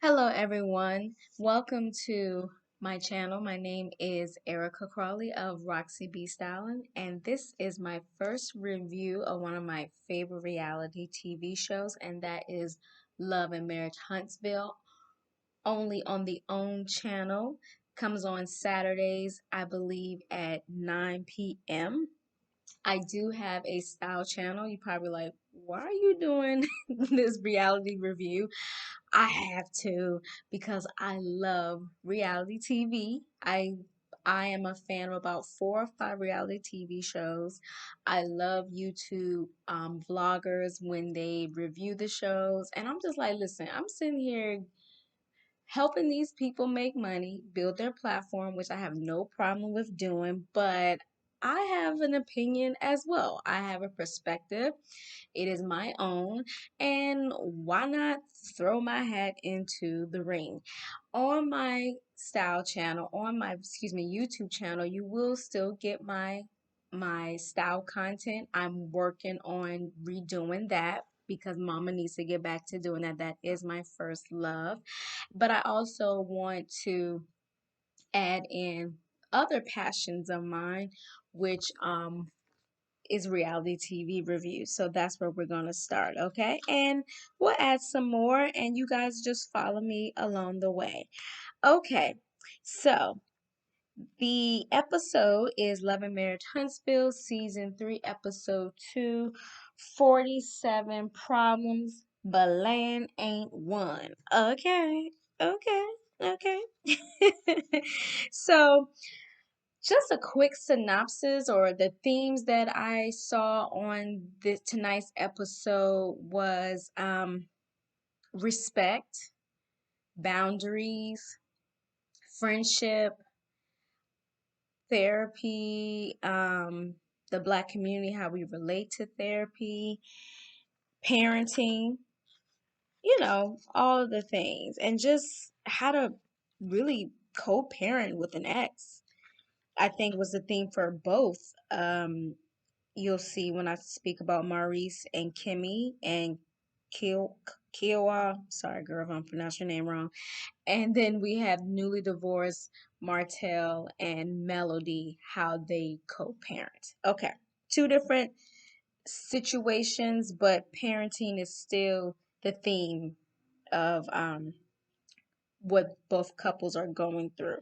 Hello, everyone. Welcome to my channel. My name is Erica Crawley of Roxiebstylin, and this is my first review of one of my favorite reality TV shows, and that is Love and Marriage Huntsville, only on the OWN channel. Comes on Saturdays, I believe, at 9 p.m. I do have a style channel. You probably like, why are you doing this reality review? I have to because I love reality TV. I am a fan of about 4 or 5 reality TV shows. I love YouTube vloggers when they review the shows, and I'm just like, listen, I'm sitting here helping these people make money, build their platform, which I have no problem with doing, but I have an opinion as well. I have a perspective. It is my own, and why not throw my hat into the ring? On my style channel, on my YouTube channel, you will still get my style content. I'm working on redoing that because mama needs to get back to doing that. That is my first love. But I also want to add in other passions of mine, which is reality TV reviews. So that's where we're going to start, okay? And we'll add some more, and you guys just follow me along the way. Okay, so the episode is Love and Marriage Huntsville, Season 3, Episode 2, 47 Problems, but Land Ain't One. Okay, okay, okay. So, just a quick synopsis or the themes that I saw on this tonight's episode was respect, boundaries, friendship, therapy, the Black community, how we relate to therapy, parenting, all of the things, and just how to really co-parent with an ex. I think was the theme for both. You'll see when I speak about Maurice and Kimmi and Kiuwha. Sorry, girl, if I'm pronouncing your name wrong. And then we have newly divorced Martell and Melody, how they co-parent. Okay, 2 different situations, but parenting is still the theme of what both couples are going through.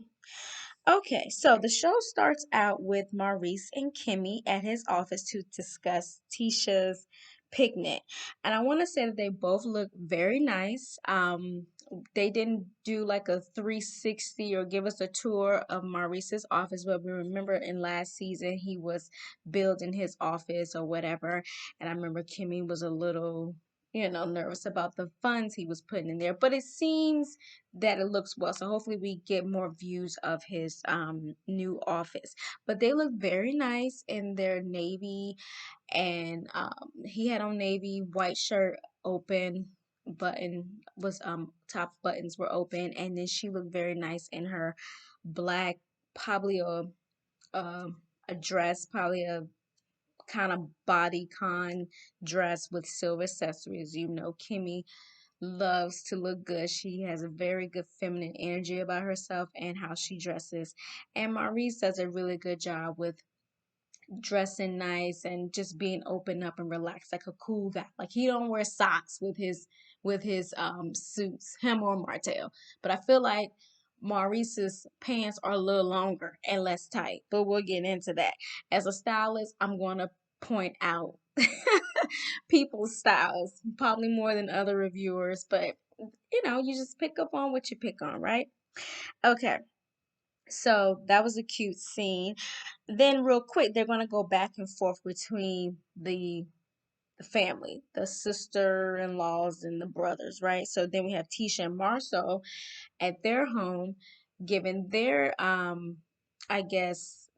Okay, so the show starts out with Maurice and Kimmi at his office to discuss Tisha's picnic. And I want to say that they both look very nice. They didn't do like a 360 or give us a tour of Maurice's office, but we remember in last season he was building his office or whatever. And I remember Kimmi was a little, nervous about the funds he was putting in there. But it seems that it looks well. So hopefully we get more views of his new office. But they look very nice in their navy, and he had on navy, white shirt open, button was top buttons were open, and then she looked very nice in her black, probably a, a dress, probably a kind of bodycon dress with silver accessories. Kimmi loves to look good. She has a very good feminine energy about herself and how she dresses. And Maurice does a really good job with dressing nice and just being open up and relaxed, like a cool guy. Like he don't wear socks with his suits, him or Martell. But I feel like Maurice's pants are a little longer and less tight. But we'll get into that. As a stylist, I'm gonna point out people's styles, probably more than other reviewers, but you just pick up on what you pick on, right? Okay, so that was a cute scene. Then, real quick, they're going to go back and forth between the family, the sister-in-laws and the brothers, right? So then we have Tisha and Marsau at their home giving their, I guess,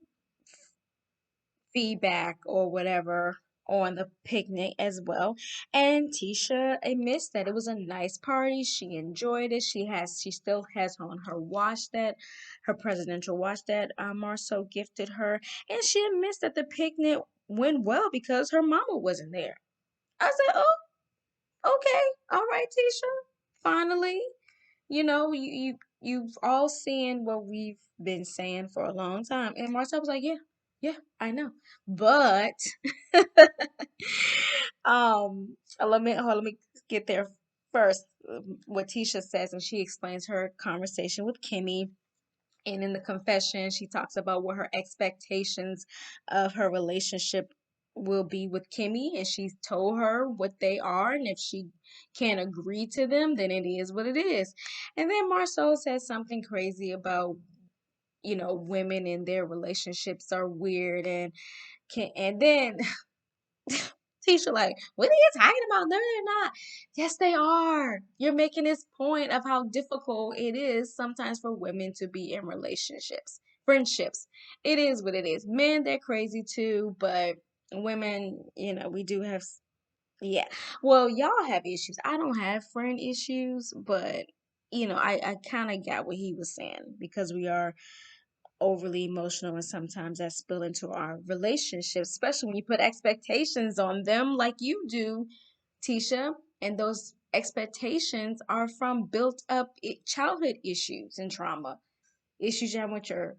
feedback or whatever on the picnic as well. And Tisha admits that it was a nice party. She enjoyed it. She still has on her watch, that her presidential watch that Marceau gifted her. And she admits that the picnic went well because her mama wasn't there. I said, oh, okay. All right, Tisha. Finally. you've all seen what we've been saying for a long time. And Marcel was like, yeah, yeah, I know. But let me get there first. What Tisha says, and she explains her conversation with Kimmy. And in the confession, she talks about what her expectations of her relationship will be with Kimmy, and she's told her what they are, and if she can't agree to them, then it is what it is. And then Marceau says something crazy about, women in their relationships are weird and then Tisha like, what are you talking about? No, they're not. Yes, they are. You're making this point of how difficult it is sometimes for women to be in relationships, friendships. It is what it is. Men, they're crazy too, but women, we do have, yeah. Well, y'all have issues. I don't have friend issues, but I kind of got what he was saying because we are overly emotional and sometimes that spill into our relationships, especially when you put expectations on them like you do, Tisha. And those expectations are from built up childhood issues and trauma, issues you have with your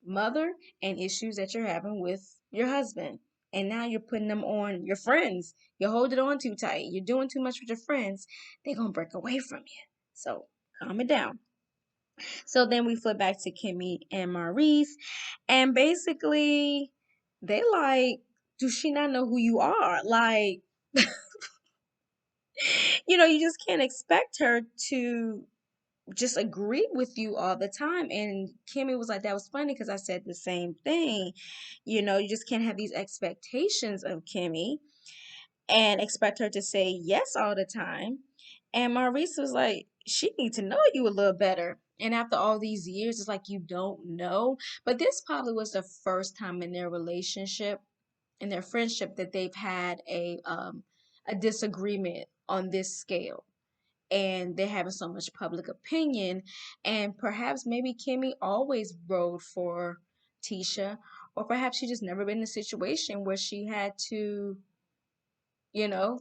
mother and issues that you're having with your husband. And now you're putting them on your friends. You're holding on too tight. You're doing too much with your friends. They're going to break away from you. So calm it down. So then we flip back to Kimmy and Maurice, and basically they like, do she not know who you are? Like, you just can't expect her to just agree with you all the time. And Kimmy was like, that was funny because I said the same thing. You just can't have these expectations of Kimmy and expect her to say yes all the time. And Maurice was like, she needs to know you a little better. And after all these years, it's like you don't know. But this probably was the first time in their relationship, in their friendship, that they've had a disagreement on this scale. And they're having so much public opinion. And perhaps maybe Kimmy always rode for Tisha, or perhaps she just never been in a situation where she had to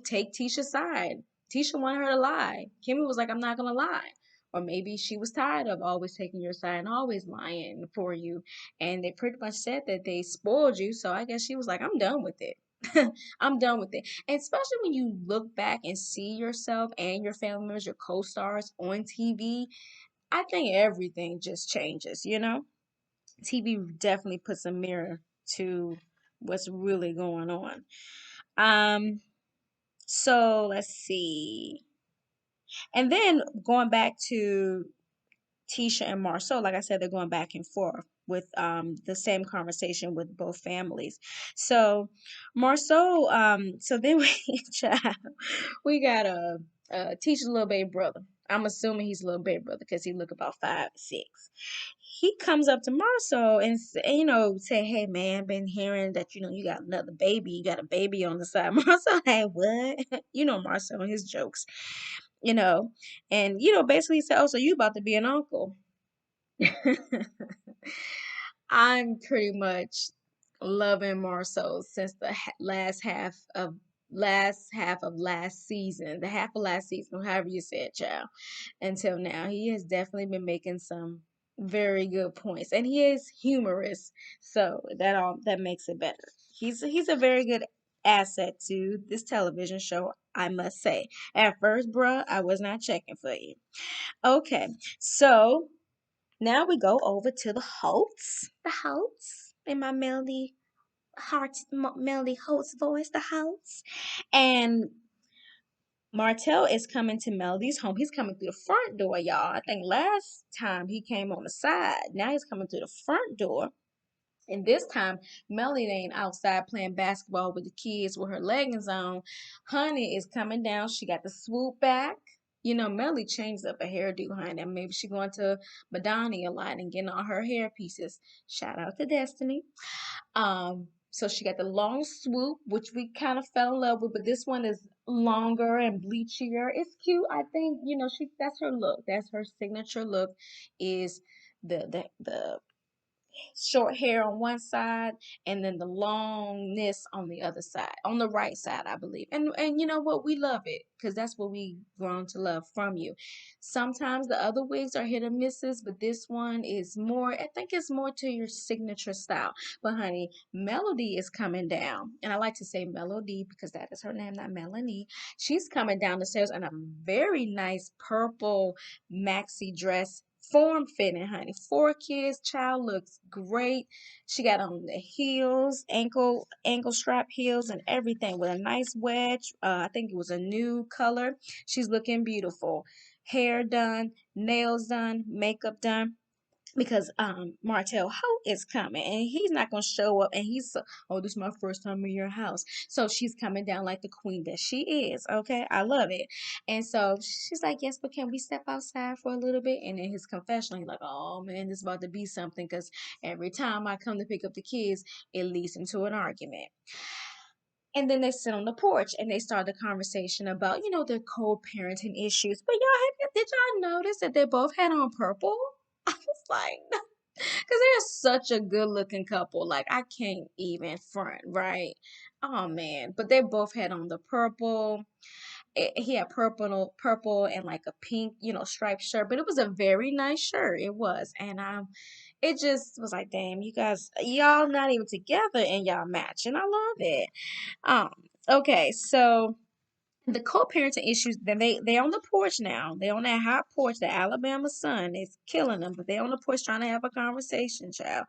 take Tisha's side. Tisha wanted her to lie. Kimmy was like, I'm not gonna lie. Or maybe she was tired of always taking your side and always lying for you. And they pretty much said that they spoiled you. So I guess she was like, I'm done with it. I'm done with it. And especially when you look back and see yourself and your family members, your co stars on TV, I think everything just changes. TV definitely puts a mirror to what's really going on. Um, so let's see. And then going back to Tisha and Marceau, like I said, they're going back and forth with the same conversation with both families. So Marceau, so then child, we got a Tisha's little baby brother. I'm assuming he's a little baby brother because he look about 5, 6. He comes up to Marceau and say, "Hey man, been hearing that you got another baby. You got a baby on the side." Marceau, hey, what? Marceau and his jokes, you know, and basically he said, "Oh, so you about to be an uncle?" I'm pretty much loving Marceau since the last half of last season, the half of last season, however you said, child, until now. He has definitely been making some very good points, and he is humorous, so that makes it better. He's a very good asset to this television show, I must say. At first, bruh, I was not checking for you. Okay, so now we go over to the Holtz, in my Melody Holtz voice, the Holtz, and Martell is coming to Melody's home. He's coming through the front door, y'all. I think last time he came on the side. Now he's coming through the front door. And this time, Melody ain't outside playing basketball with the kids with her leggings on. Honey is coming down. She got the swoop back. Melody changed up a hairdo, honey. Maybe she going to Madonna a lot and getting all her hair pieces. Shout out to Destiny. So she got the long swoop, which we kind of fell in love with, but this one is longer and bleachier. It's cute. I think, that's her look. That's her signature look, is the short hair on one side and then the longness on the other side, on the right side, I believe. And you know what, we love it because that's what we grown to love from you. Sometimes the other wigs are hit or misses, but this one is more, I think it's more to your signature style. But honey, Melody is coming down, and I like to say Melody because that is her name, not Melanie. She's coming down the stairs in a very nice purple maxi dress, form fitting, honey. 4 kids, child looks great. She got on the heels, ankle strap heels, and everything with a nice wedge. I think it was a new color. She's looking beautiful. Hair done, nails done, makeup done, because Martell Holt is coming and he's not gonna show up and he's so, oh, this is my first time in your house. So she's coming down like the queen that she is. Okay, I love it. And so she's like, yes, but can we step outside for a little bit? And in his confessional, he's like, oh man, this is about to be something because every time I come to pick up the kids, it leads into an argument. And then they sit on the porch and they start the conversation about, their co-parenting issues. But did y'all notice that they both had on purple? I was like, because they're such a good looking couple. Like, I can't even front, right? Oh man. But they both had on the purple. He had purple and like a pink, striped shirt. But it was a very nice shirt. It was. And it just was like, damn, you guys, y'all not even together and y'all match. And I love it. Um, okay, so the co-parenting issues, then they on the porch now. They on that hot porch. The Alabama sun is killing them, but they on the porch trying to have a conversation, child.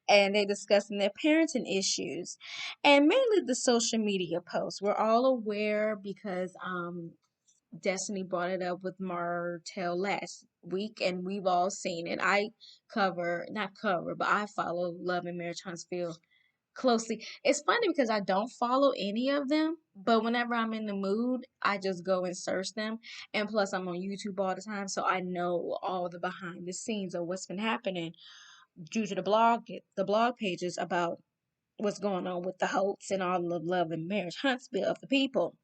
And they discussing their parenting issues, and mainly the social media posts. We're all aware because Destiny brought it up with Martell last week, and we've all seen it. I not cover, but I follow Love and Marriage Huntsville closely. It's funny because I don't follow any of them, but whenever I'm in the mood, I just go and search them. And plus, I'm on YouTube all the time, so I know all the behind the scenes of what's been happening due to the blog pages about what's going on with the Holtz and all the Love and Marriage Huntsville of the people.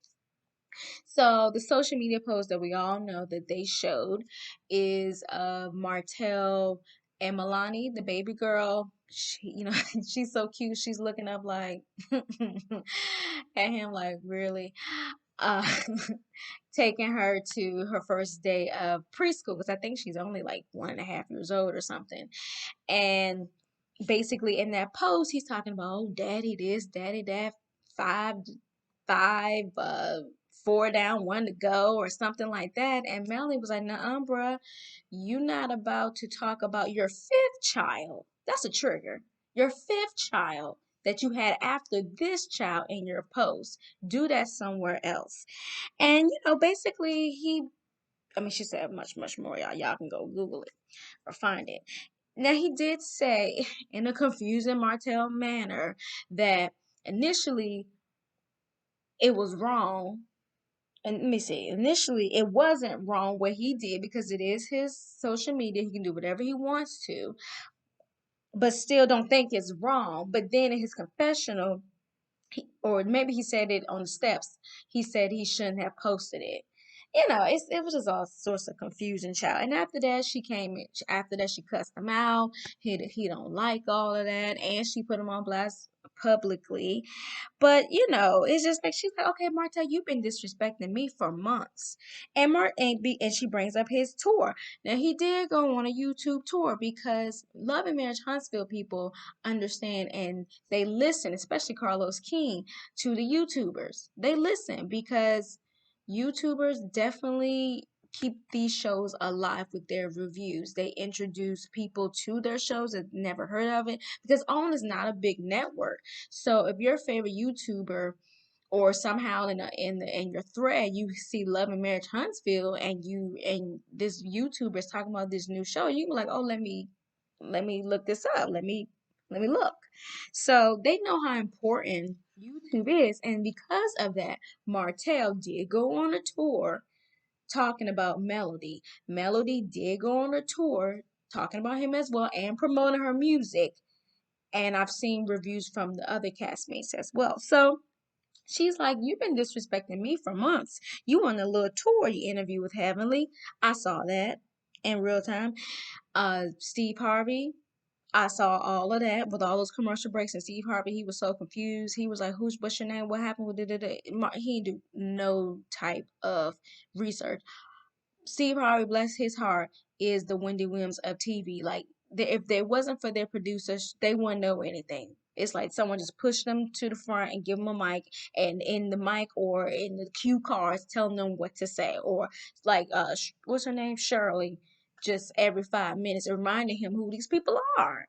So the social media post that we all know that they showed is Martell and Milani, the baby girl. She, she's so cute. She's looking up like at him, like really. Uh, taking her to her first day of preschool because I think she's only like 1.5 years old or something. And basically in that post, he's talking about, oh, daddy this, daddy that, five, five, 4 down, one to go, or something like that. And Melanie was like, "Nuh-uh, bruh, you not about to talk about your fifth child. That's a trigger. Your fifth child that you had after this child in your post. Do that somewhere else." And basically she said much, much more. Y'all can go Google it or find it. Now, he did say in a confusing Martell manner that initially it was wrong. And let me see, initially it wasn't wrong what he did because it is his social media. He can do whatever he wants to, but still don't think it's wrong. But then in his confessional, or maybe he said it on the steps, he said he shouldn't have posted it. It was just all sorts of confusion, child. And after that, she came in. After that, she cussed him out. He don't like all of that, and she put him on blast publicly. But it's just like she's like, okay, Marta, you've been disrespecting me for months, and she brings up his tour. Now he did go on a YouTube tour because Love and Marriage Huntsville people understand and they listen, especially Carlos King, to the YouTubers. They listen because YouTubers definitely keep these shows alive with their reviews. They introduce people to their shows that never heard of it because OWN is not a big network. So if your favorite YouTuber or somehow in your thread you see Love and Marriage Huntsville and this YouTuber is talking about this new show, you can be like, oh, let me look this up. Let me look. So they know how important YouTube is, and because of that, Martell did go on a tour talking about Melody. Melody did go on a tour talking about him as well and promoting her music. And I've seen reviews from the other castmates as well. So she's like, you've been disrespecting me for months. You on a little tour you interview with Heavenly. I saw that in real time. Steve Harvey, I saw all of that with all those commercial breaks, and Steve Harvey, he was so confused. He was like, what's your name? What happened with it? He didn't do no type of research. Steve Harvey, bless his heart, is the Wendy Williams of TV. Like, if there wasn't for their producers, they wouldn't know anything. It's like someone just pushed them to the front and give them a mic, and in the mic or in the cue cards, telling them what to say, or like what's her name, Shirley, just every 5 minutes reminding him who these people are.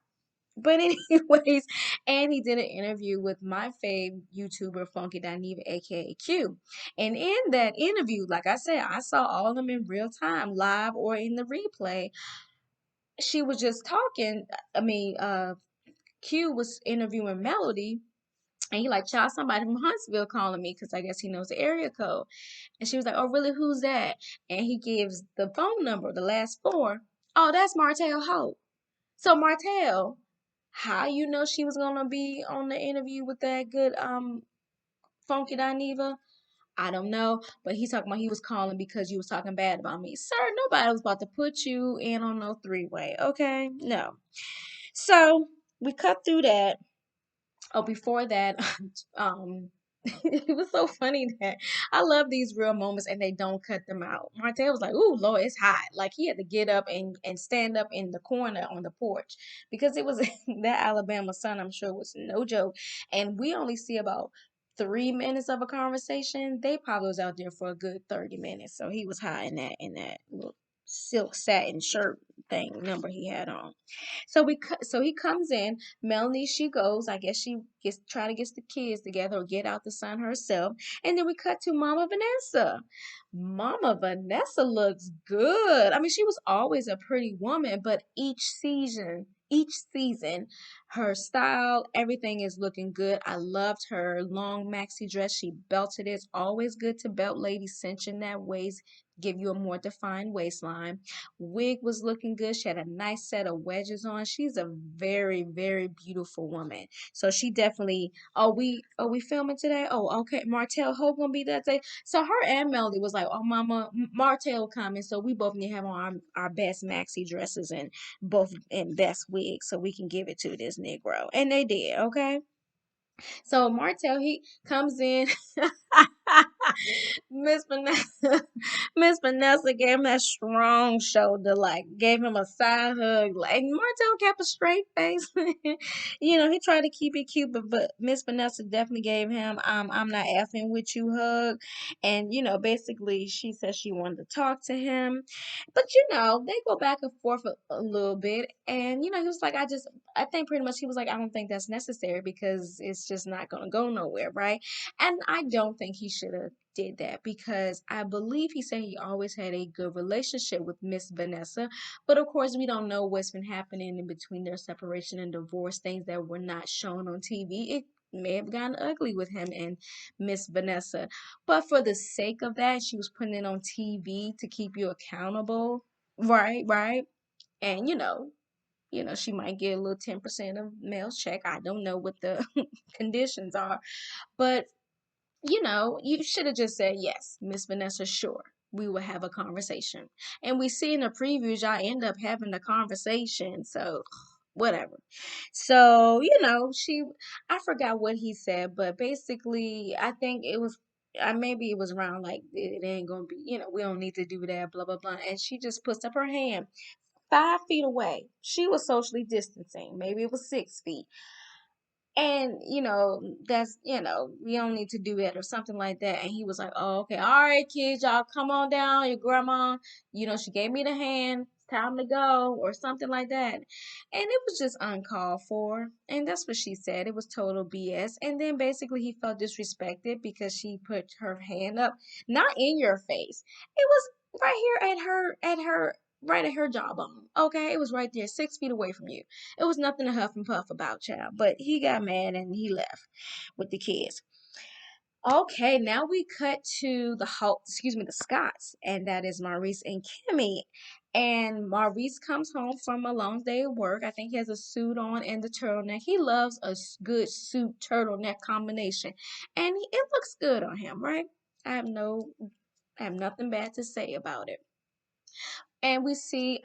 But anyways, and he did an interview with my fave YouTuber Funky Dineva, aka Q. And in that interview, like I said, I saw all of them in real time, live or in the replay. She was just talking. I mean, Q was interviewing Melody, and he like, child, somebody from Huntsville calling me because I guess he knows the area code. And she was like, oh, really? Who's that? And he gives the phone number, the last four. Oh, that's Martell Hope. So Martell, how you know she was gonna be on the interview with that good Funky Dineva? I don't know, but he's talking about he was calling because you was talking bad about me. Sir, nobody was about to put you in on no three-way, okay? No. So we cut through that. Oh, before that, um, it was so funny that I love these real moments and they don't cut them out. Martell was like, "Ooh, Lord, it's hot!" Like he had to get up and stand up in the corner on the porch because it was that Alabama sun. I'm sure was no joke, and we only see about 3 minutes of a conversation. They probably was out there for a good 30 minutes. So he was hot in that little silk satin shirt thing number he had on. So he comes in. Melanie, she goes. I guess she gets try to get the kids together or get out the sun herself. And then we cut to Mama Vanessa. Mama Vanessa looks good. I mean, she was always a pretty woman, but each season, her style, everything is looking good. I loved her long maxi dress. She belted it. It's always good to belt ladies cinching that waist, give you a more defined waistline. Wig was looking good. She had a nice set of wedges on. She's a very, very beautiful woman. So she definitely. Oh, we filming today? Oh, okay. Martell Hope gonna be that day. So her and Melody was like, "Oh, Mama, Martell coming." So we both need to have on our best maxi dresses and both in best wigs so we can give it to this Negro. And they did. Okay. So Martell, he comes in. Miss Vanessa, Miss Vanessa gave him that strong shoulder, like gave him a side hug. Like Martell kept a straight face. He tried to keep it cute, but Miss Vanessa definitely gave him I'm not effing with you hug. And basically she said she wanted to talk to him. But they go back and forth a little bit. And he was like, I think pretty much he was like, I don't think that's necessary because it's just not gonna go nowhere, right? And I don't think he should have did that because I believe he said he always had a good relationship with Miss Vanessa. But of course, we don't know what's been happening in between their separation and divorce, things that were not shown on TV. It may have gotten ugly with him and Miss Vanessa. But for the sake of that, she was putting it on TV to keep you accountable. Right, right. And she might get a little 10% of male's check. I don't know what the conditions are. But you should have just said, yes, Miss Vanessa, sure. We will have a conversation. And we see in the previews, y'all end up having a conversation. So, whatever. So, I forgot what he said, but basically, I think it was, maybe it was around like, it ain't gonna be, we don't need to do that, blah, blah, blah. And she just puts up her hand 5 feet away. She was socially distancing. Maybe it was 6 feet. And that's we don't need to do that or something like that. And he was like, oh, okay, all right, kids, y'all come on down. Your grandma, she gave me the hand. It's time to go or something like that. And it was just uncalled for. And that's what she said. It was total BS. And then basically he felt disrespected because she put her hand up, not in your face. It was right here right at her jawbone. Okay, it was right there, 6 feet away from you. It was nothing to huff and puff about, child. But he got mad and he left with the kids. Okay, now we cut to the Scots, and that is Maurice and Kimmy. And Maurice comes home from a long day of work. I think he has a suit on and the turtleneck. He loves a good suit turtleneck combination, and it looks good on him, right? I have nothing bad to say about it. And we see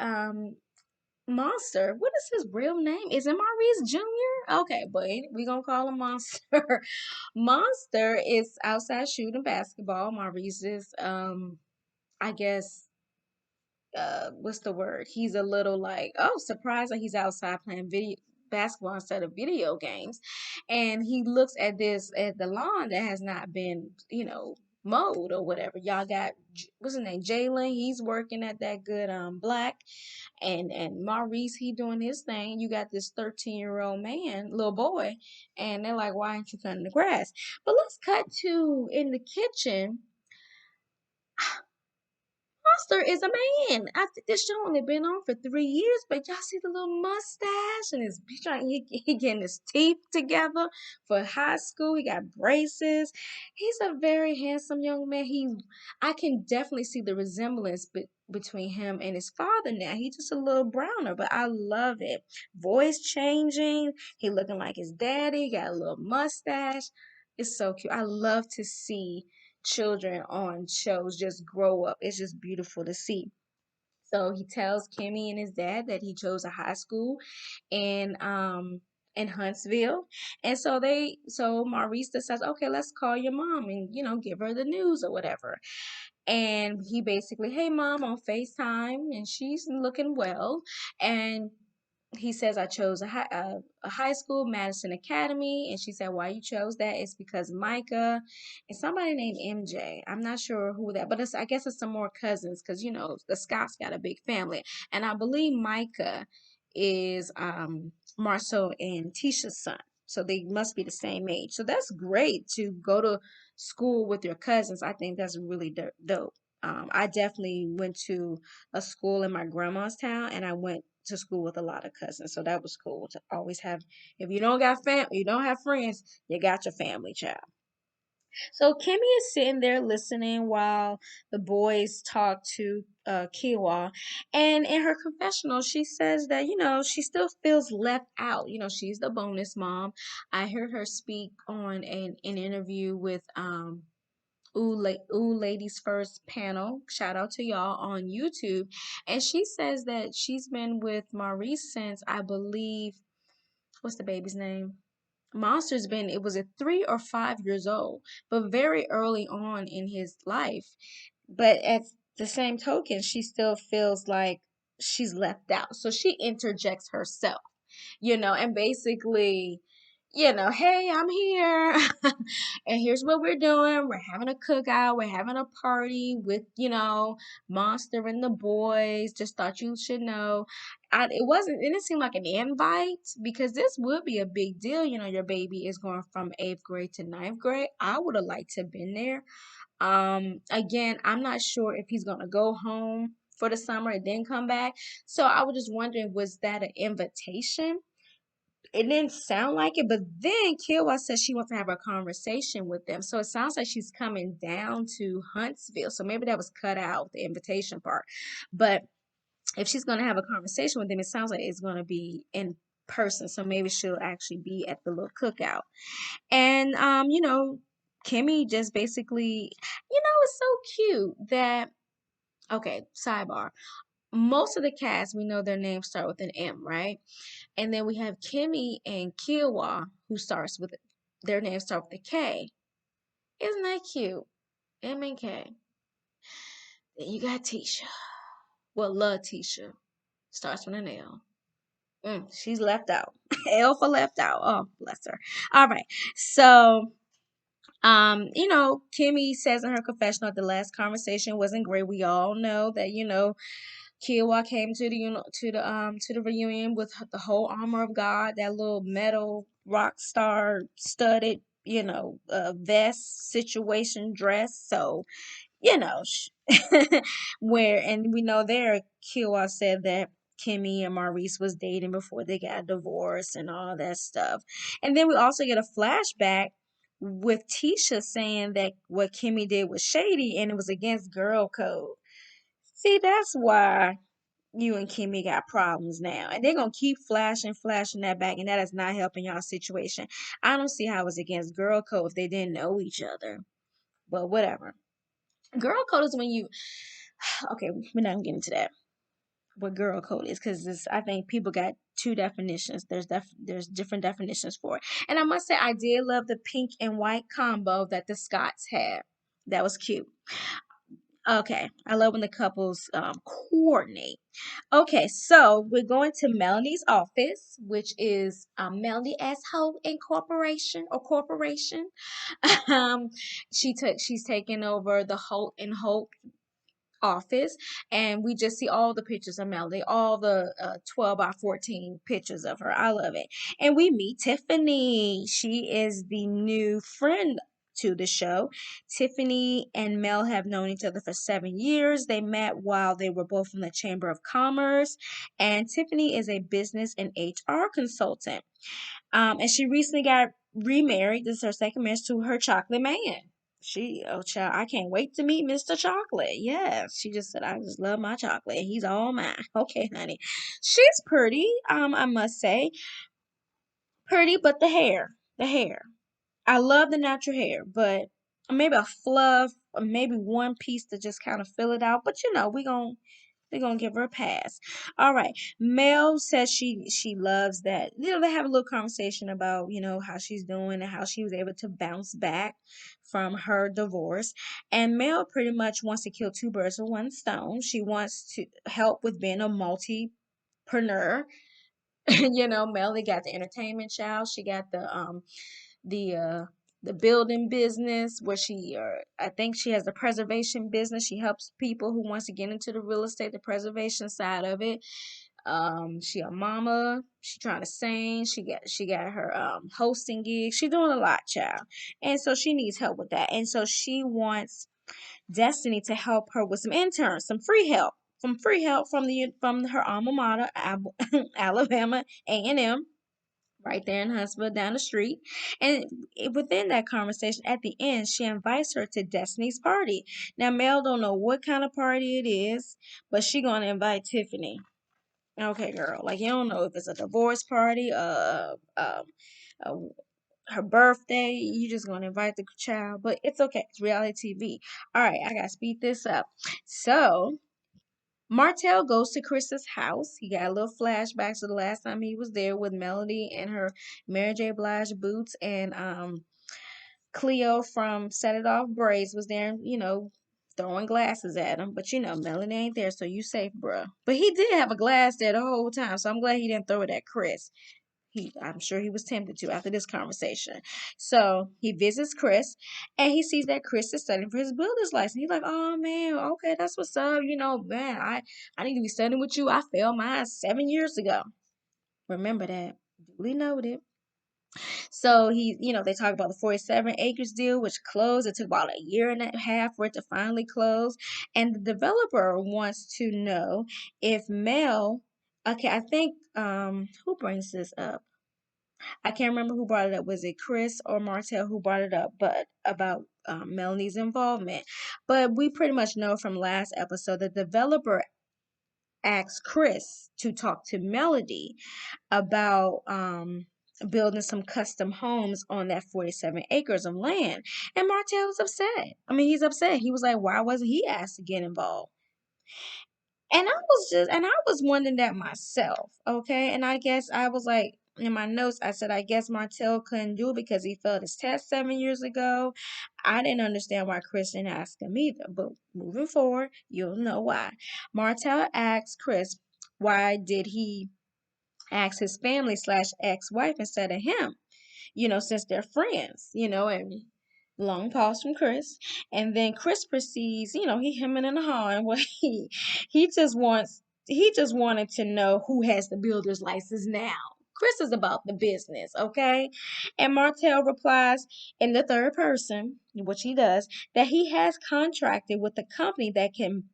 Monster. What is his real name? Is it Maurice Jr.? Okay, but we gonna call him Monster. Monster is outside shooting basketball. Maurice is I guess what's the word? He's a little like, oh, surprised that he's outside playing video basketball instead of video games. And he looks at this at the lawn that has not been, mowed or whatever. Y'all got what's his name? Jalen. He's working at that good black and Maurice, he doing his thing. You got this 13-year-old man, little boy, and they're like, why aren't you cutting the grass? But let's cut to in the kitchen. Monster is a man. I think this show only been on for 3 years, but y'all see the little mustache and his he getting his teeth together for high school. He got braces. He's a very handsome young man. I can definitely see the resemblance between him and his father now. He's just a little browner, but I love it. Voice changing. He looking like his daddy. Got a little mustache. It's so cute. I love to see children on shows just grow up. It's just beautiful to see. So he tells Kimmy and his dad that he chose a high school in Huntsville. And so Maurice says, okay, let's call your mom and give her the news or whatever. And he basically, hey mom, on FaceTime, and she's looking well. And he says I chose a high school, Madison Academy, and she said why you chose that is because Micah and somebody named MJ. I'm not sure who that, but I guess it's some more cousins because the Scotts got a big family, and I believe Micah is Marsau and Tisha's son, so they must be the same age. So that's great to go to school with your cousins. I think that's really dope. I definitely went to a school in my grandma's town, and I went to school with a lot of cousins, so that was cool to always have. If you don't got you don't have friends, you got your family, child. So Kimmy is sitting there listening while the boys talk to Kiuwha, and in her confessional, she says that she still feels left out. She's the bonus mom. I heard her speak on an interview with Ooh Ladies First panel. Shout out to y'all on YouTube. And she says that she's been with Maurice since I believe, what's the baby's name? Monster's been, it was at 3 or 5 years old, but very early on in his life. But at the same token, she still feels like she's left out. So she interjects herself, and basically, hey, I'm here. And here's what we're doing. We're having a cookout. We're having a party with, Monster and the boys. Just thought you should know. It didn't seem like an invite because this would be a big deal. Your baby is going from 8th grade to 9th grade. I would have liked to have been there. Again, I'm not sure if he's gonna go home for the summer and then come back. So I was just wondering, was that an invitation? It didn't sound like it, but then Kiuwha says she wants to have a conversation with them. So it sounds like she's coming down to Huntsville. So maybe that was cut out, the invitation part. But if she's going to have a conversation with them, it sounds like it's going to be in person. So maybe she'll actually be at the little cookout. And, Kimmy just basically, it's so cute that, okay, sidebar. Most of the cast, we know their names start with an M, right? And then we have Kimmy and Kiuwha, who starts with their names start with a K. Isn't that cute? M and K. Then you got Tisha. Well, LaTisha starts with an L. She's left out. L for left out. Oh, bless her. All right. So, Kimmy says in her confessional that the last conversation wasn't great. We all know that, Kiuwha came to the reunion with the whole armor of God, that little metal rock star studded, vest situation dress. So, and we know there, Kiuwha said that Kimmy and Maurice was dating before they got divorced and all that stuff. And then we also get a flashback with Tisha saying that what Kimmy did was shady and it was against girl code. See, that's why you and Kimmy got problems now. And they're going to keep flashing that back, and that is not helping y'all situation. I don't see how it's against girl code if they didn't know each other. But whatever. Girl code is when you, okay, we're not going to get into that. what girl code is, because I think people got two definitions. There's different definitions for it. And I must say, I did love the pink and white combo that the Scots had. That was cute. Okay, I love when the couples coordinate. Okay, so we're going to Melanie's office, which is Melanie as Hope Incorporation or Corporation. Um, she's taking over the Holt and Hope office, and we just see all the pictures of Melody, all the 12 by 14 pictures of her. I love it. And we meet Tiffany. She is the new friend to the show. Tiffany and Mel have known each other for 7 years. They met while they were both in the Chamber of Commerce, and Tiffany is a business and HR consultant. And she recently got remarried. This is her second marriage to her chocolate man. Oh child, I can't wait to meet Mr. Chocolate. Yes, she just said, I just love my chocolate. He's all mine. Okay, honey. She's pretty, I must say. Pretty, but the hair. I love the natural hair, but maybe a fluff, or maybe one piece to just kind of fill it out. But they're gonna give her a pass. All right. Mel says she loves that. They have a little conversation about, how she's doing and how she was able to bounce back from her divorce. And Mel pretty much wants to kill two birds with one stone. She wants to help with being a multipreneur. Melly got the entertainment child. She got the uh the building business where I think she has the preservation business. She helps people who wants to get into the real estate, the preservation side of it. She a mama. She trying to sing. She got her hosting gig. She doing a lot, child. And so she needs help with that. And so she wants Destiny to help her with some interns, some free help. Some free help from her alma mater, Alabama A&M, right there in Huntsville down the street. And within that conversation, at the end, she invites her to Destiny's party. Now, Mel don't know what kind of party it is, but she gonna invite Tiffany. Okay, girl. Like, you don't know if it's a divorce party, uh, her birthday. You just gonna invite the child, but it's okay. It's reality TV. All right, I gotta speed this up. So Martell goes to Chris's house. He got a little flashbacks to the last time he was there with Melody and her Mary J. Blige boots, and Cleo from Set It Off Braids was there, throwing glasses at him. But Melody ain't there, so you safe, bruh. But he did have a glass there the whole time, so I'm glad he didn't throw it at Chris. I'm sure he was tempted to after this conversation. So he visits Chris, and he sees that Chris is studying for his builder's license. He's like, "Oh man, okay, that's what's up. Man, I need to be studying with you. I failed mine 7 years ago. Remember that. Duly noted." So they talk about the 47 acres deal, which closed. It took about a year and a half for it to finally close, and the developer wants to know if Mel. Okay, I think who brings this up? I can't remember who brought it up. Was it Chris or Martell who brought it up? But about Melanie's involvement. But we pretty much know from last episode the developer asked Chris to talk to Melody about building some custom homes on that 47 acres of land. And Martell was upset. I mean, he's upset. He was like, why wasn't he asked to get involved? And I was wondering that myself, okay? And I guess I was like, in my notes, I said, I guess Martell couldn't do it because he failed his test 7 years ago. I didn't understand why Chris didn't ask him either, but moving forward, you'll know why. Martell asked Chris, why did he ask his family slash ex-wife instead of him? Since they're friends, and long pause from Chris. And then Chris proceeds, he hemming and hawing. Well, he just wanted to know who has the builder's license now. Chris is about the business, okay? And Martell replies in the third person, which he does, that he has contracted with a company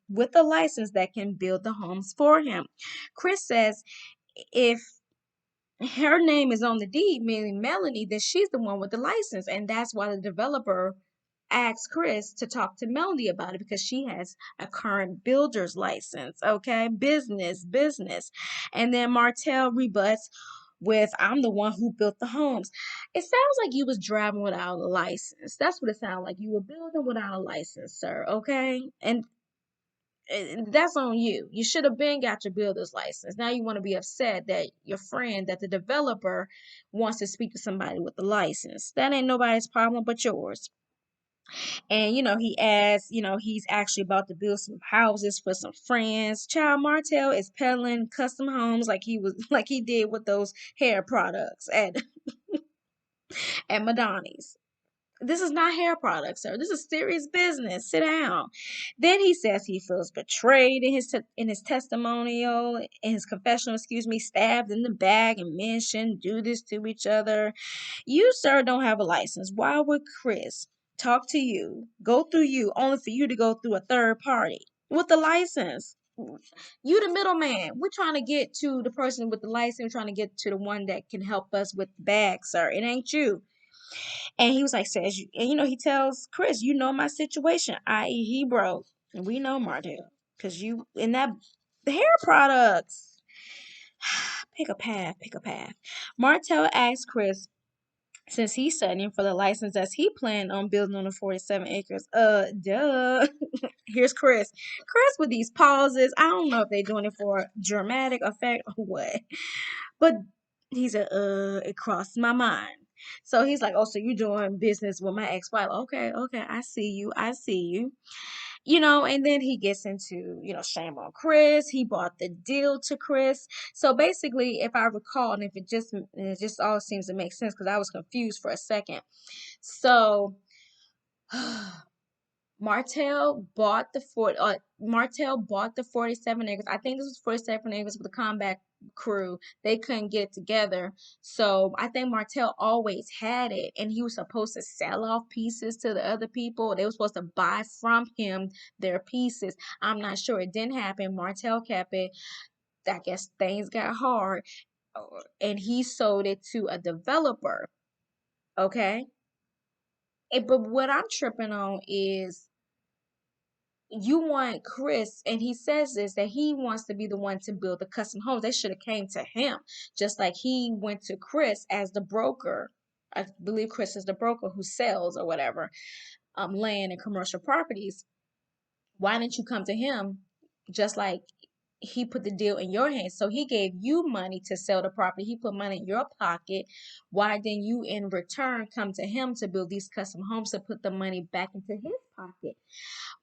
with a license that can build the homes for him. Chris says if her name is on the deed, meaning Melanie, then she's the one with the license. And that's why the developer asked Chris to talk to Melanie about it, because she has a current builder's license. Okay, business. And then Martell rebuts with, I'm the one who built the homes. It sounds like you was driving without a license. That's what it sounds like. You were building without a license, sir. Okay. And That's on you. You should have been got your builder's license. Now you want to be upset that your friend, that the developer wants to speak to somebody with the license. That ain't nobody's problem but yours. And he adds, he's actually about to build some houses for some friends. Child Martell is peddling custom homes like he was like he did with those hair products at Madani's. This is not hair products, sir. This is serious business. Sit down. Then he says he feels betrayed in his testimonial, in his confessional, excuse me, stabbed in the back, and men shouldn't do this to each other. You, sir, don't have a license. Why would Chris talk to you, go through you, only for you to go through a third party with the license? You the middleman. We're trying to get to the person with the license. We're trying to get to the one that can help us with the bag, sir. It ain't you. And he was like, says you, and he tells Chris, my situation, i.e., he broke. And we know Martell, because you in that hair products. Pick a path, pick a path. Martell asks Chris, since he's studying for the license, does he plan on building on the 47 acres? Duh. Here's Chris. Chris with these pauses. I don't know if they're doing it for dramatic effect or what. But he said, it crossed my mind. So he's like, oh, so you're doing business with my ex-wife. Okay, okay, I see you. I see you. And then he gets into, shame on Chris. He bought the deal to Chris. So basically, if I recall, and if it just all seems to make sense because I was confused for a second. So Martell bought the 47 acres. I think this was 47 acres with the combat crew. They couldn't get it together. So I think Martell always had it, and he was supposed to sell off pieces to the other people. They were supposed to buy from him their pieces. I'm not sure. It didn't happen. Martell kept it. I guess things got hard, and he sold it to a developer. Okay. But what I'm tripping on is you want Chris, and he says this, that he wants to be the one to build the custom homes. They should have came to him, just like he went to Chris as the broker. I believe Chris is the broker who sells or whatever, land and commercial properties. Why didn't you come to him, just like he put the deal in your hands? So he gave you money to sell the property. He put money in your pocket. Why didn't you in return come to him to build these custom homes to put the money back into his pocket?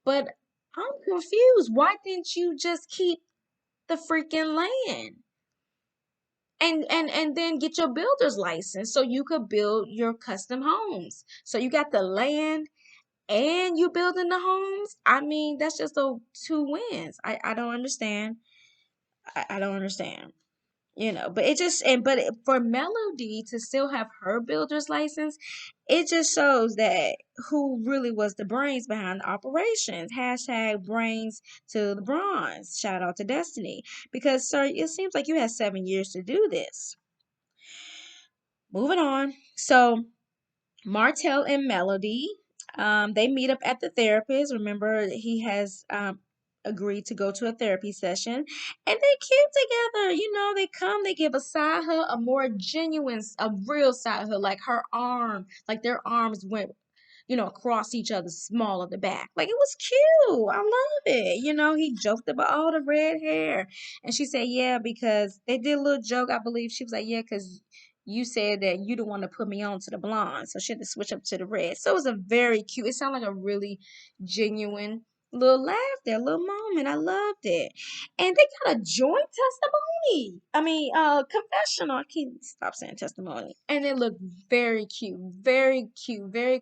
But I'm confused. Why didn't you just keep the freaking land and then get your builder's license so you could build your custom homes? So you got the land and you building the homes? I mean, that's just the two wins. I don't understand. I don't understand. But for Melody to still have her builder's license, it just shows that who really was the brains behind the operations. Hashtag brains to the bronze. Shout out to Destiny. Because, sir, it seems like you had 7 years to do this. Moving on. So Martell and Melody, they meet up at the therapist. Remember, he has agreed to go to a therapy session, and they cute together. They come, they give a side hug, a more genuine, a real side hug, like her arm, like their arms went across each other's small of the back. Like, it was cute. I love it. He joked about all the red hair. And she said, yeah, because they did a little joke, I believe. She was like, yeah, because you said that you don't want to put me on to the blonde. So she had to switch up to the red. So it was a very cute, it sounded like a really genuine little laugh there, little moment. I loved it. And they got a joint testimony. I mean, confessional. I can't stop saying testimony. And it looked very cute, very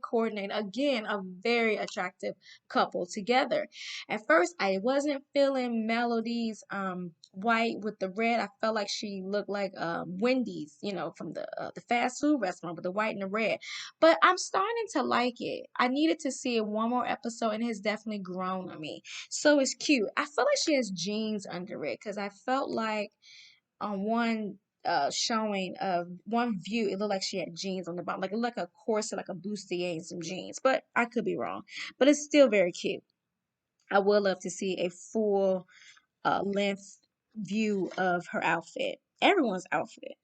coordinated. Again, a very attractive couple together. At first, I wasn't feeling Melody's white with the red. I felt like she looked like Wendy's, from the fast food restaurant with the white and the red. But I'm starting to like it. I needed to see it one more episode, and it has definitely grown on me. So it's cute. I feel like she has jeans under it because I felt like on one showing of one view, it looked like she had jeans on the bottom, like it looked like a corset, like a bustier and some jeans. But I could be wrong. But it's still very cute. I would love to see a full length view of her outfit, everyone's outfit.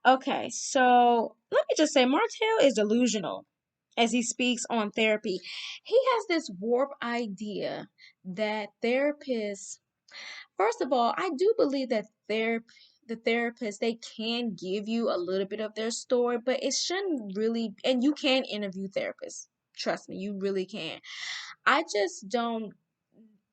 Okay, so let me just say, Martell is delusional. as he speaks on therapy. He has this warped idea that therapists, first of all, I do believe that the therapists, they can give you a little bit of their story, but it shouldn't really, and you can interview therapists. Trust me, you really can. I just don't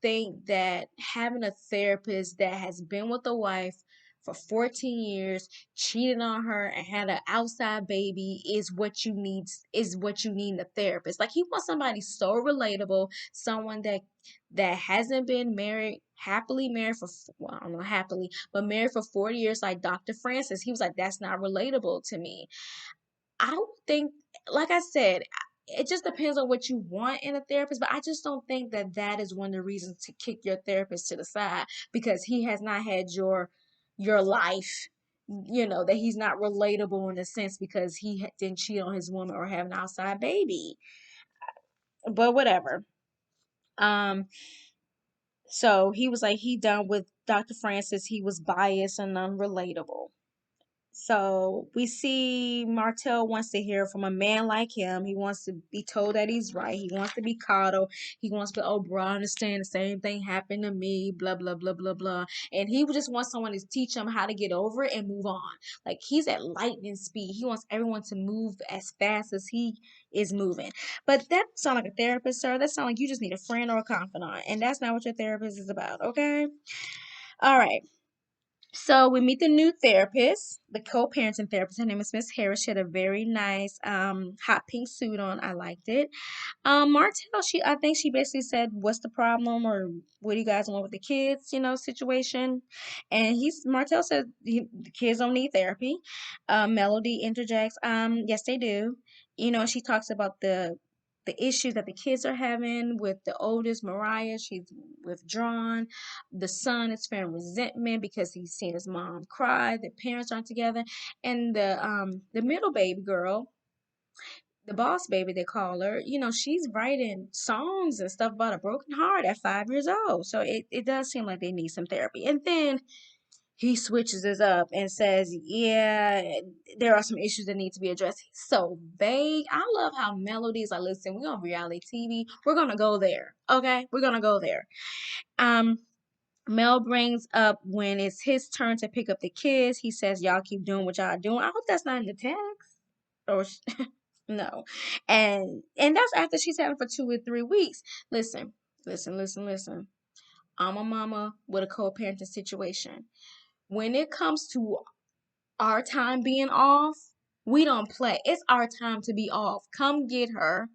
think that having a therapist that has been with a wife for 14 years, cheated on her and had an outside baby is what you need in a therapist. Like, he wants somebody so relatable, someone that hasn't been married, happily married for, well, I don't know, happily, but married for 40 years like Dr. Francis. He was like, that's not relatable to me. I don't think, like I said, it just depends on what you want in a therapist, but I just don't think that that is one of the reasons to kick your therapist to the side, because he has not had your life, that he's not relatable in a sense because he didn't cheat on his woman or have an outside baby. But whatever. Um, so he was like, he done with Dr. Francis. He was biased and unrelatable. So we see Martell wants to hear from a man like him. He wants to be told that he's right. He wants to be coddled. He wants to, oh, bro, I understand the same thing happened to me, blah, blah, blah, blah, blah. And he just wants someone to teach him how to get over it and move on. Like, he's at lightning speed. He wants everyone to move as fast as he is moving. But that sounds like a therapist, sir. That sounds like you just need a friend or a confidant. And that's not what your therapist is about, okay? All right. So we meet the new therapist, the co-parenting therapist. Her name is Miss Harris. She had a very nice hot pink suit on. I liked it. Martell, I think she basically said, "What's the problem?" or "What do you guys want with the kids?" Situation. And Martell said the kids don't need therapy. Melody interjects, "Yes, they do." She talks about the issues that the kids are having with the oldest, Mariah. She's withdrawn. The son is feeling resentment because he's seen his mom cry. The parents aren't together, and the middle baby girl, the boss baby they call her, she's writing songs and stuff about a broken heart at 5 years old. So it does seem like they need some therapy. And then he switches this up and says, yeah, there are some issues that need to be addressed. He's so vague. I love how Melodies are, listen, we're on reality TV. We're gonna go there. Okay? We're gonna go there. Um Mel brings up when it's his turn to pick up the kids. He says, y'all keep doing what y'all doing. I hope that's not in the text. Or no. And that's after she's having for 2 or 3 weeks. Listen, listen. I'm a mama with a co-parenting situation. When it comes to our time being off, we don't play. It's our time to be off. Come get her.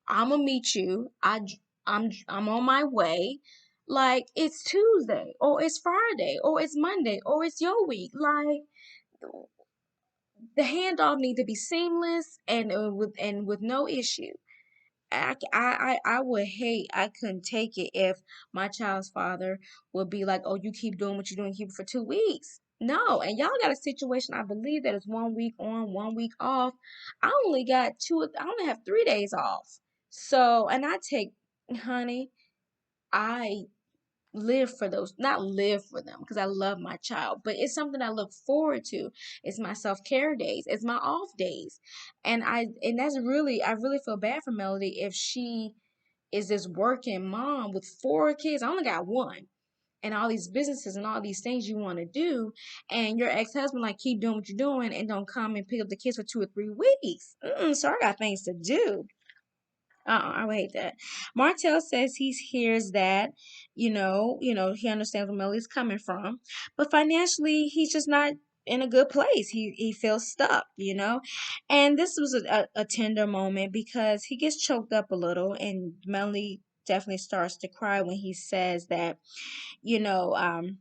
I'ma meet you. I'm on my way. Like, it's Tuesday or it's Friday or it's Monday or it's your week. Like, the handoff need to be seamless and with no issue. I would hate, I couldn't take it if my child's father would be like, oh, you keep doing what you're doing, keep it for 2 weeks. No, and y'all got a situation, I believe, that is 1 week on, 1 week off. I only have 3 days off. So, and honey, I live for those, not live for them because I love my child, but it's something I look forward to. It's my self-care days, it's my off days. And that's really, I really feel bad for Melody if she is this working mom with 4 kids. I only got one. And all these businesses and all these things you want to do, and your ex-husband like keep doing what you're doing and don't come and pick up the kids for 2 or 3 weeks. So I got things to do. I would hate that. Martell says he hears that, he understands where Millie's coming from, but financially he's just not in a good place. He feels stuck. And this was a tender moment because he gets choked up a little, and Melly definitely starts to cry when he says that, you know, um,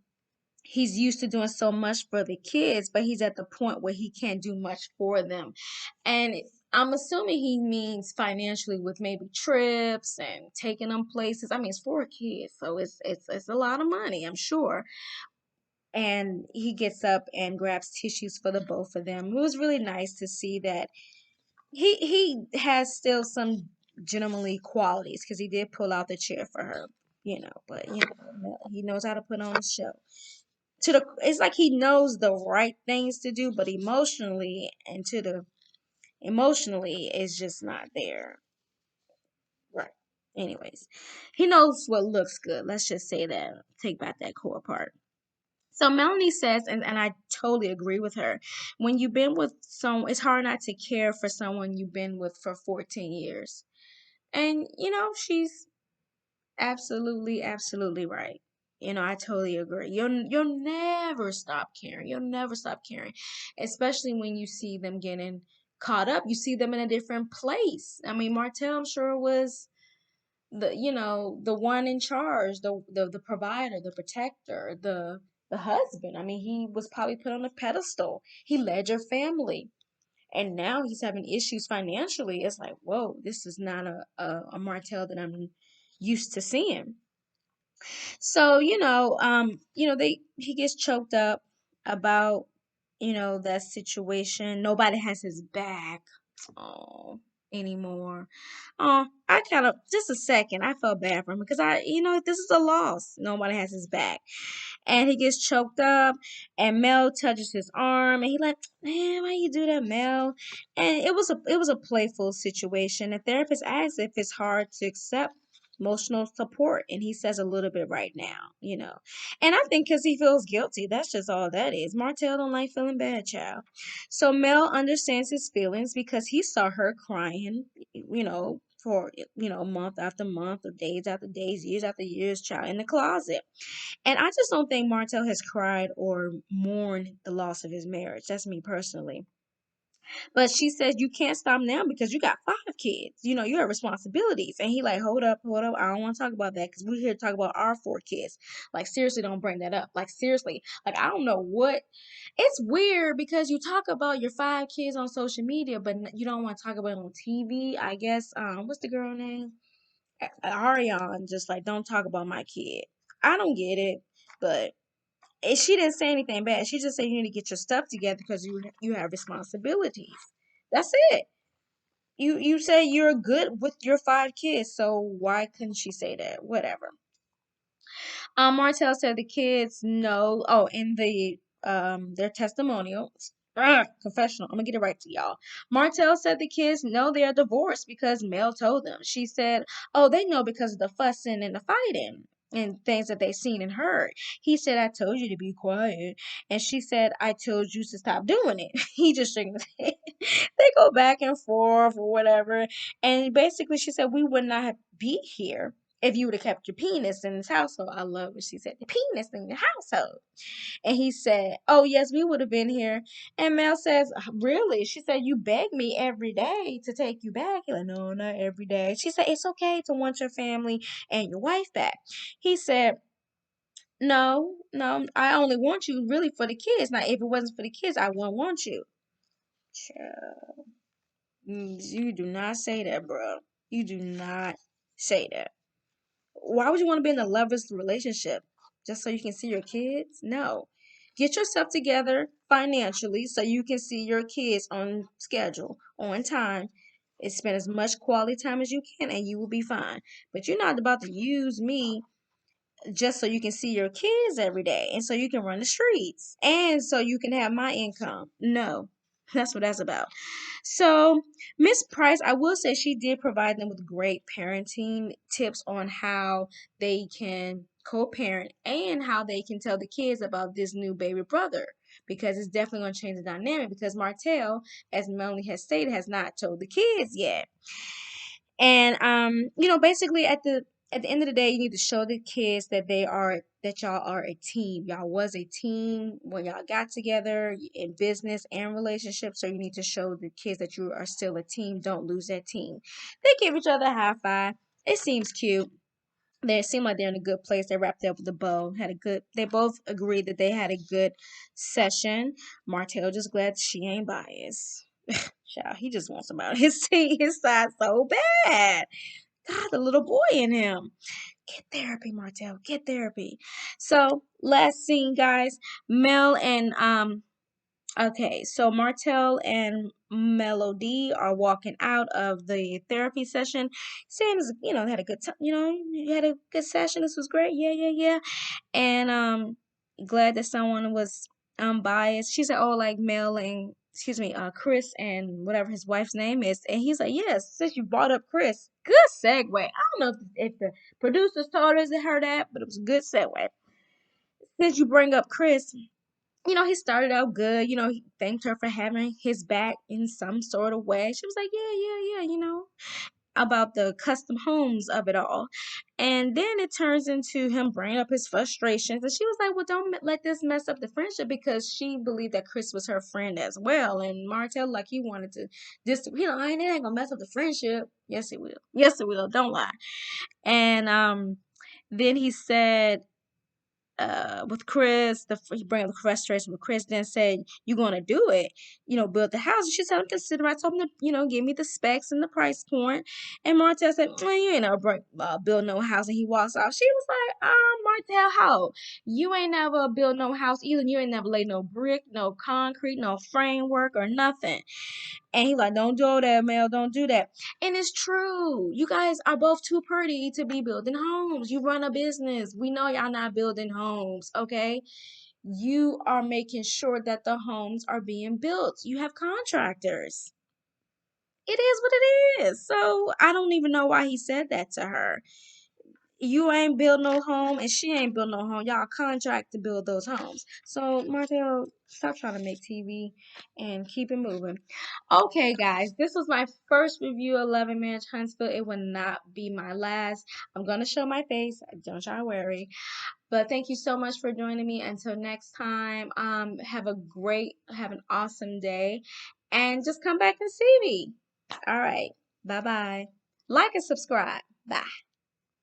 he's used to doing so much for the kids, but he's at the point where he can't do much for them. And I'm assuming he means financially with maybe trips and taking them places. I mean, it's 4 kids, so it's a lot of money, I'm sure. And he gets up and grabs tissues for the both of them. It was really nice to see that he has still some gentlemanly qualities because he did pull out the chair for her, but he knows how to put on a show. It's like he knows the right things to do, but emotionally and to the Emotionally, it's just not there. Right. Anyways, he knows what looks good. Let's just say that. Take back that core part. So Melanie says, and I totally agree with her. When you've been with someone, it's hard not to care for someone you've been with for 14 years. And she's absolutely, absolutely right. I totally agree. You'll never stop caring. You'll never stop caring, especially when you see them getting caught up. You see them in a different place. I mean, Martell, I'm sure, was the one in charge, the provider, the protector, the husband. I mean, he was probably put on a pedestal. He led your family, and now he's having issues financially. It's like, whoa, this is not a Martell that I'm used to seeing. So, they he gets choked up about, that situation. Nobody has his back. Oh, anymore. Oh, I kind of just a second. I felt bad for him because this is a loss. Nobody has his back, and he gets choked up, and Mel touches his arm, and he like, man, why you do that, Mel? And it was a playful situation. The therapist asks if it's hard to accept emotional support, and he says a little bit right now. And I think because he feels guilty, that's just all that is. Martell don't like feeling bad, child. So Mel understands his feelings because he saw her crying, for month after month, or days after days, years after years, child, in the closet. And I just don't think Martell has cried or mourned the loss of his marriage. That's me personally. But she says you can't stop now because you got 5 kids. You have responsibilities. And he like, hold up, hold up. I don't want to talk about that because we're here to talk about our 4 kids. Like, seriously, don't bring that up. Like, seriously. Like, I don't know what. It's weird because you talk about your 5 kids on social media, but you don't want to talk about it on TV. I guess, what's the girl name? Ariane. Just like, don't talk about my kid. I don't get it. But she didn't say anything bad. She just said you need to get your stuff together because you have responsibilities. That's it. You say you're good with your 5 kids, so why couldn't she say that? Whatever. Martell said the kids know. Oh, in their testimonial, confessional. I'm gonna get it right to y'all. Martell said the kids know they are divorced because Mel told them. She said, "Oh, they know because of the fussing and the fighting." And things that they seen and heard. He said, I told you to be quiet. And she said, I told you to stop doing it. He just shook his head. They go back and forth or whatever. And basically, she said, we would not have be here if you would have kept your penis in this household. I love what she said, the penis in the household. And he said, oh, yes, we would have been here. And Mel says, really? She said, you beg me every day to take you back. He's like, no, not every day. She said, it's okay to want your family and your wife back. He said, no, no, I only want you really for the kids. Now, if it wasn't for the kids, I wouldn't want you. Child. You do not say that, bro. You do not say that. Why would you want to be in a lover's relationship? Just so you can see your kids? No. Get yourself together financially so you can see your kids on schedule, on time, and spend as much quality time as you can, and you will be fine. But you're not about to use me just so you can see your kids every day and so you can run the streets and so you can have my income. No, that's what that's about. So, Miss Price, I will say she did provide them with great parenting tips on how they can co parent and how they can tell the kids about this new baby brother. Because it's definitely going to change the dynamic. Because Martell, as Melanie has stated, has not told the kids yet. And basically at the end of the day, you need to show the kids that y'all are a team. Y'all was a team when y'all got together in business and relationships. So you need to show the kids that you are still a team. Don't lose that team. They give each other a high five. It seems cute. They seem like they're in a good place. They wrapped up with a bow. They both agreed that they had a good session. Martell just glad she ain't biased. Child, he just wants somebody on his team, his side so bad. God, the little boy in him. Get therapy, Martell. Get therapy. So last scene, guys. Mel and Okay, so Martell and Melody are walking out of the therapy session. Seems, they had a good time. You had a good session. This was great. Yeah, yeah, yeah. And glad that someone was unbiased. She said, "Oh, like Mel and Chris and whatever his wife's name is. And he's like, yes, since you brought up Chris, good segue. I don't know if the producers told us to her that, but it was a good segue. Since you bring up Chris, he started out good. He thanked her for having his back in some sort of way. She was like, yeah, about the custom homes of it all. And then it turns into him bringing up his frustrations. And she was like, well, don't let this mess up the friendship, because she believed that Chris was her friend as well. And Martell, like, he wanted to just, it ain't going to mess up the friendship. Yes, it will. Yes, it will. Don't lie. And then he said, with Chris, he bring up the frustration with Chris, then said, you gonna do it, build the house. And she said, I'm considering. I told him to, give me the specs and the price point. And Martell said, you ain't never build no house. And he walks off. She was like, Martell, how? You ain't never built no house either. You ain't never laid no brick, no concrete, no framework or nothing. And he like, don't do that, Mel. Don't do that. And it's true. You guys are both too pretty to be building homes. You run a business. We know y'all not building homes, okay? You are making sure that the homes are being built. You have contractors. It is what it is. So I don't even know why he said that to her. You ain't built no home, and she ain't built no home. Y'all contract to build those homes. So, Martell, stop trying to make TV and keep it moving. Okay, guys, this was my first review of Love and Marriage Huntsville. It will not be my last. I'm going to show my face. Don't y'all worry. But thank you so much for joining me. Until next time, have an awesome day. And just come back and see me. All right. Bye-bye. Like and subscribe. Bye.